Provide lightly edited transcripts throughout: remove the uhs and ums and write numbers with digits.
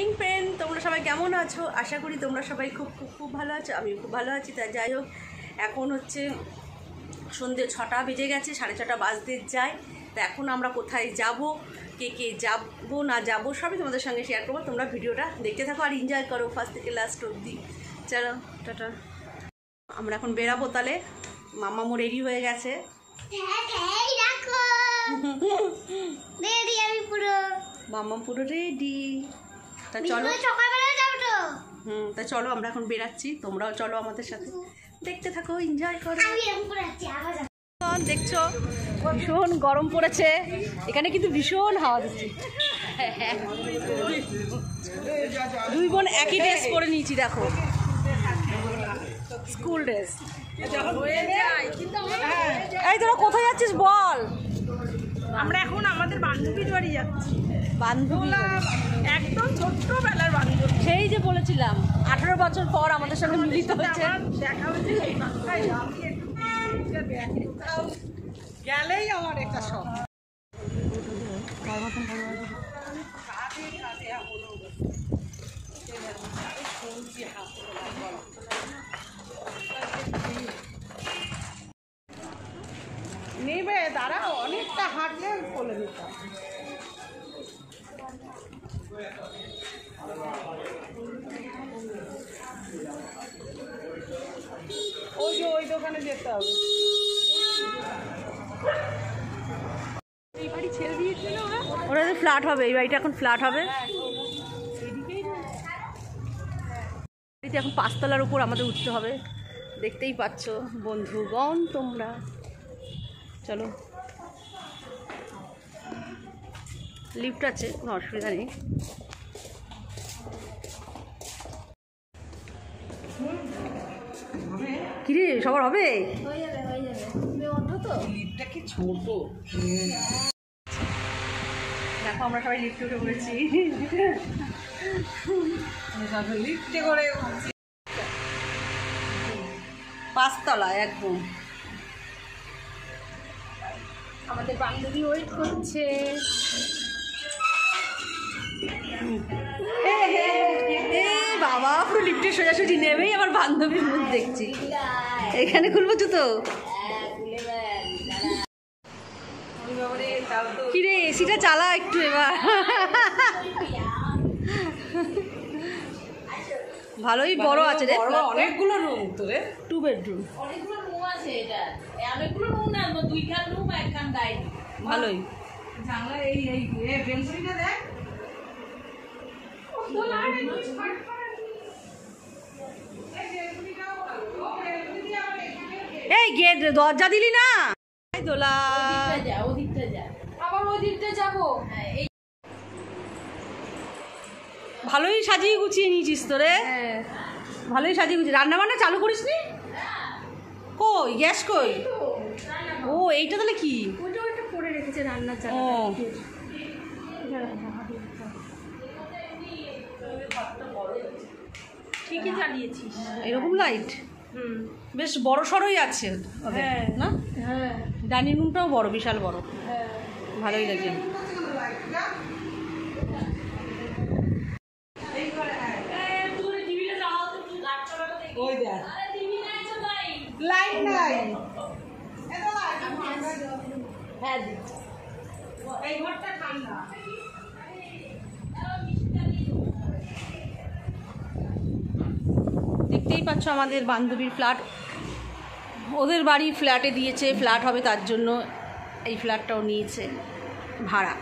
Evening friend, তোমরা সবাই কেমন আছো? আশা করি তোমরা সবাই খুব খুব খুব ভালো আছো। আমি খুব ভালো আছি। তা যাই হোক, এখন হচ্ছে সন্ধ্যে 6টা বেজে গেছে, 6:30 বাজতে যায়। তা এখন আমরা কোথায় যাব, কে কে যাবো না যাবো সবই তোমাদের সঙ্গে শেয়ার করবো। তোমরা ভিডিওটা দেখতে থাকো আর এনজয় করো ফার্স্ট থেকে লাস্ট অবধি। চলো টাটা। আমরা এখন বেরাবো, তাহলে মাম্মামও রেডি হয়ে গেছে। মাম্মা পুরো রেডি। তা চলো, তা চলো আমরা এখন বেরাচ্ছি, তোমরাও চলো আমাদের সাথে, দেখতে থাকো, এনজয় করো। দেখছো ভীষণ গরম পড়েছে এখানে, কিন্তু ভীষণ হাওয়া দিচ্ছে। দুই বোন একই ড্রেস পরে নিয়েছি, দেখো স্কুল ড্রেস। এই তোরা কোথায় যাচ্ছিস বল? আমরা এখন আমাদের বান্ধবীর বাড়ি যাচ্ছি। বান্ধবী একদম ছোট্টবেলার বান্ধবী, সেই যে বলেছিলাম 18 বছর পর আমাদের সঙ্গে মিলিত হয়েছে। দেখা হয়েছে গেলেই আমার একটা শখ। নেবে তারা অনেকটা হাঁটলে বলে দিতাম। ওই যে ওই দোকানে যেতে হবে। এই বাড়ি ছেড়ে দিয়েছিল ওরা যে ফ্ল্যাট হবে, এই বাড়িটা এখন ফ্ল্যাট হবে। এখন 5 তলার উপর আমাদের উঠতে হবে, দেখতেই পাচ্ছ বন্ধুগণ তোমরা। চলো, লিফট আছে, কোনো অসুবিধা নেই। কিরে সবার হবে? লিফটটা কি ছোট, দেখো আমরা সবাই লিফটে উঠে পড়েছি। লিফটে করে 5 তলায় একদম। আমাদের বান্ধবী ওয়েট করছে। বাবা পুরো লিফটে সোজাসুজি নেবেই আমার বান্ধবীর মুখ দেখছি। এখানে খুলবো জুতো? কিরে এসিটা চালা একটু এবার। ভালোই বড় আছে রে, অনেকগুলো রুম তো রে, 2 বেডরুম। অনেকগুলো রুম আছে এটা, অনেকগুলো রুম না, 2খান রুম 1খান ডাইনিং। ভালোই। জানলা এই এই বেঞ্চটা দেখ। এই গেট দরজা দিলি না? দোলা ওদিকটা যা, আবার ওই দিকটা যাবো। ভালোই সাজিয়ে গুছিয়ে নিয়েছিস তো রে। ভালোই সাজিয়ে গুছিয়ে। রান্না বান্না চালু করিস নি? কই গ্যাস কই? ও এইটা তাহলে কি? ওইটা ওইটা করে রেখেছে রান্নার ও জায়গা। ঠিকই চালিয়েছিস। এরকম লাইট বেশ বড় সড়ই আছে ওদের, হ্যাঁ। না? হ্যাঁ ডাইনিং রুমটাও বড়, বিশাল বড়, হ্যাঁ। ভালোই লাগে। ওই দেখ লাইট নাই। হ্যাঁ এই ঘরটা ঠান্ডা। দেখতেই পাচ্ছ আমাদের বান্ধবীর ফ্ল্যাট, ওদের বাড়ি ফ্ল্যাটে দিয়েছে, ফ্ল্যাট হবে তার জন্য এই ফ্ল্যাটটাও নিয়েছে ভাড়া।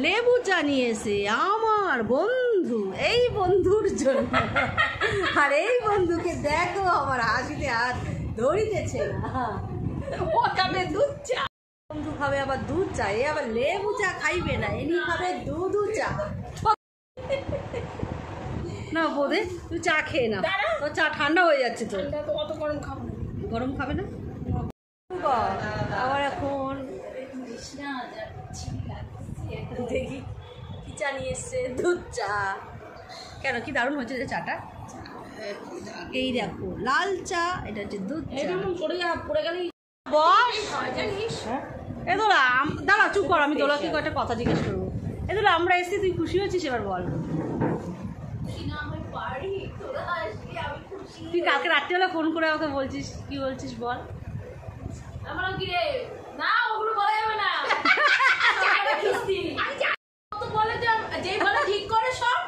লেবু চা নিয়েছে আমার বন্ধু, এই বন্ধুর জন্য। আর এই বন্ধুকে দেখো আমার হাসিতে হাত ধরিতেছে না। ও খাবে দুধ চা, বন্ধু খাবে আবার দুধ চা, এ আবার লেবু চা খাইবে না, এনি খাবে দুধ চা। না বোধে তুই চা খেয়ে না, তোর চা ঠান্ডা হয়ে যাচ্ছে। তো অত গরম খাবো না। গরম খাবে না? আবার এখন দেখি কি চা নিয়ে এসছে, দুধ চা। কেন কি দারুণ হয়েছে যে চাটা। এই দেখো লাল চা, এটা হচ্ছে দুধ চা। পড়ে গেলে বস এ দোলা, দাঁড়া চুপ কর, আমি দোলাকে কয়েকটা কথা জিজ্ঞেস করবো। এ এদের আমরা এসেছি, তুই খুশি হচ্ছিস এবার বল। তুই কালকে রাত্রিবেলা ফোন করে আমাকে বলছিস, কি বলছিস বল। আমরা কি রে না ওগুলো বলা যাবে না তো বলে যে বলে ঠিক করে সব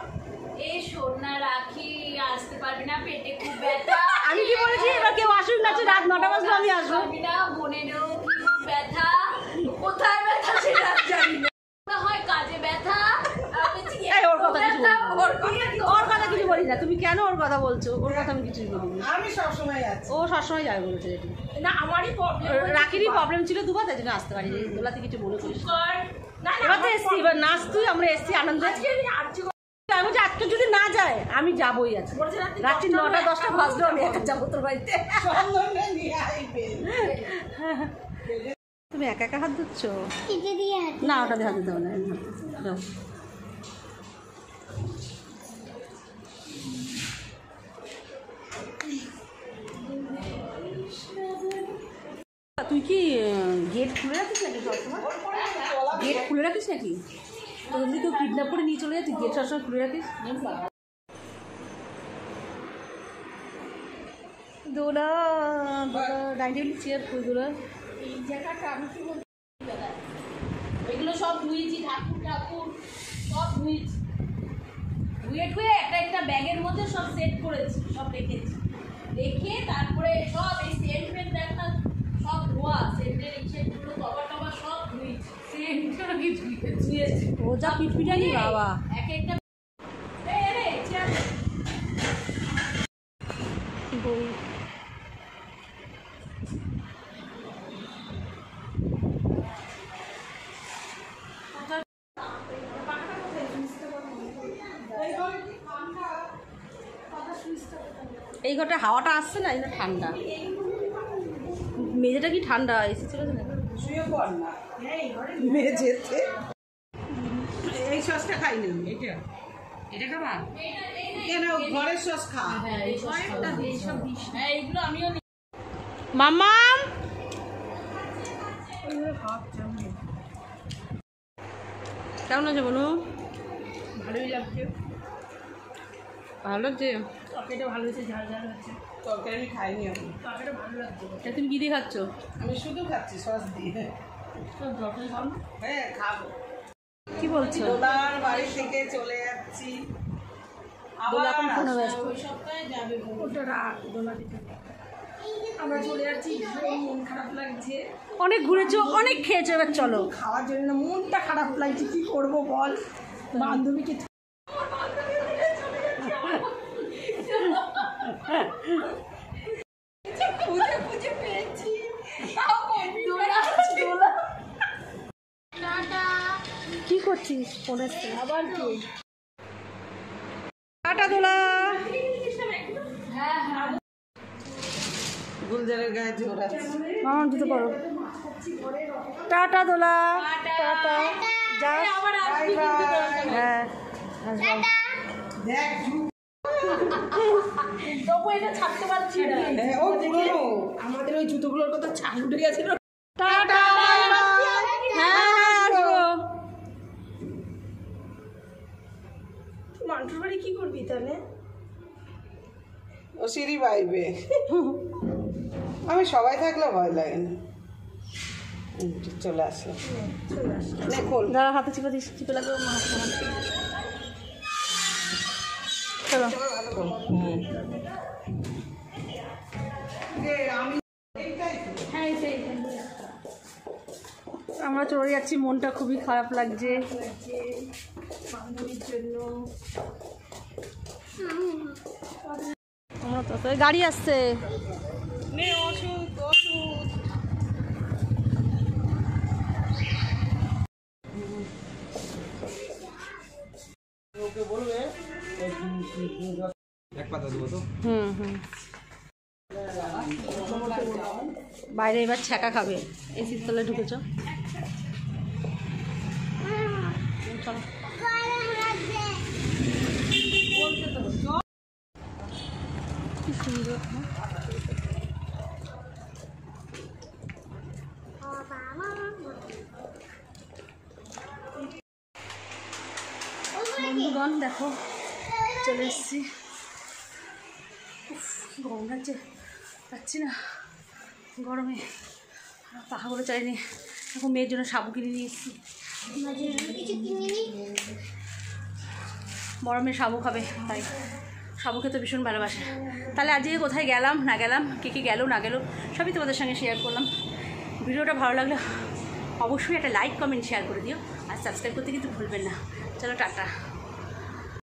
এই সোনা রাখি আসতে পারবি না, পেটে খুব ব্যথা। আমি কি বলেছি এবার কেউ আসুক না, রাত 9টা বাজলে আমি আসবো না, বোনেরও খুব ব্যথা, কোথায় ব্যথা সেটা জানি না, হয় কাজে ব্যথা। ওর কথা কিছু ওর কথা কিছু বলি না, তুমি কেন ওর কথা বলছো? ওর কথা আমি কিছুই বলি না, আমি সবসময় আছি। ও সবসময় যাবে বলেছে। যেটি না আমারই প্রবলেম, রাখিরই প্রবলেম ছিল দুবার, তাই জন্য আসতে পারি। দোলাতে কিছু মনে করিস কর না না এবার তো এসছি, এবার নাচ তুই, আমরা এসছি আনন্দে। আজকে আমি আর্জি আমি বলছি আজকে যদি না যায় আমি যাবোই। আছে রাত্রি 9টা 10টা বাজলেও আমি একা যাবো তোর বাড়িতে। সন্ধ্যে নিয়ে আইবে। তুমি একা একা হাত ধুচ্ছ না? ওটা দিয়ে হাত দিতে হবে না। তুই কি গেট খুলে রাখিস নাকি সবসময়? গেট খুলে রাখিস নাকি? তো যদি কেউ কিডন্যাপ করে নিয়ে চলে যায় তুই গেট সবসময় খুলে রাখিস? দোলা ডাইনিং চেয়ার ফুল দোলা। এই জায়গাটা আমি কি বলছি, এগুলো সব ধুয়েছি, ঠাকুর ঠাকুর সব ধুয়েছি, ধুয়ে টুয়ে একটা ব্যাগের মধ্যে সব সেট করেছি, সব রেখেছি, রেখে তারপরে সব এই সেন্ট ফেন্ট দেখা সব ধোয়া, সেন্টের এই সেন্টগুলো কভার টভার সব ধুয়েছি, সেন্টগুলো কি ধুয়েছি। ও যা পিটপিটানি বাবা। এক একটা বই এই ঘরটা হাওয়াটা আসছে না, এই না ঠান্ডা, মেঝেটা কি ঠান্ডা এসে চলেছে না? শুয়ে পড় না মেঝেতে। এই সসটা খাই না, এটা এটা খাবা কেন? ঘরের সস খা। এইগুলো আমিও মাম্মাম কেমন আছে বলু? ভালোই লাগছে, ভালো লাগছে। তরকারিটা ভালো হয়েছে, ঝাল ঝাল হচ্ছে। তরকারি আমি খাইনি, আমি তরকারিটা ভালো লাগছে। তা তুমি কি দিয়ে খাচ্ছ? আমি শুধু খাচ্ছি সস দিয়ে। হ্যাঁ খাবো। কি বলছো? দোলার বাড়ি থেকে চলে যাচ্ছি, দোলা এখন ফোনে ব্যস্ত। ওই সপ্তাহে যাবে বলে। ওটা রাত দোলা থেকে আমরা চলে যাচ্ছি, ভীষণ মন খারাপ লাগছে। অনেক ঘুরেছো, অনেক খেয়েছো, এবার চলো। খাওয়ার জন্য মনটা খারাপ লাগছে, কি করবো বল? বান্ধবীকে খুঁজে খুঁজে পেয়েছি, কি করছিস ফোনের আবার? কি টাটা দোলা। গুলজারের গায়ে জোর আছে। মামা জুতো পরো। টাটা দোলা, টাটা। যা হ্যাঁ দেখ তবু এটা ছাড়তে পারছি না। ও পুরনো, আমাদের ওই জুতোগুলোর কথা ছাল উঠে গেছিল। টাটা। হ্যাঁ আসবো। মান্টুর বাড়ি কি করবি তাহলে? ও সিঁড়ি বাইবে। আমি সবাই থাকলে ভয় লাগে না। চলে আসলাম, খোল। দাঁড়া, হাতে চিপে দিস, চিপে লাগবে। চলো আমরা চলে যাচ্ছি, মনটা খুবই খারাপ লাগছে বান্ধবীর জন্য। আমরা তো গাড়ি আসছে। নে ওষুধ ওষুধ। ওকে বলবে এক পাতা দেবো তো। বাইরে এবার ছ্যাঁকা খাবে, এসির তলে ঢুকেছ। চলো কি সুন্দর। বন্ধুগণ দেখো চলে এসেছি। কি গরম লাগছে, পাচ্ছি না গরমে, পাখাগুলো চাইনি। এখন মেয়ের জন্য সাবু কিনে নিয়ে এসেছি, বড় মেয়ে সাবু খাবে, তাই সাবু খেতে ভীষণ ভালোবাসে। তাহলে আজকে কোথায় গেলাম না গেলাম, কে গেল না গেল সবই তোমাদের সঙ্গে শেয়ার করলাম। ভিডিওটা ভালো লাগলে অবশ্যই একটা লাইক কমেন্ট শেয়ার করে দিও, আর সাবস্ক্রাইব করতে কিন্তু ভুলবেন না। চলো টাটা।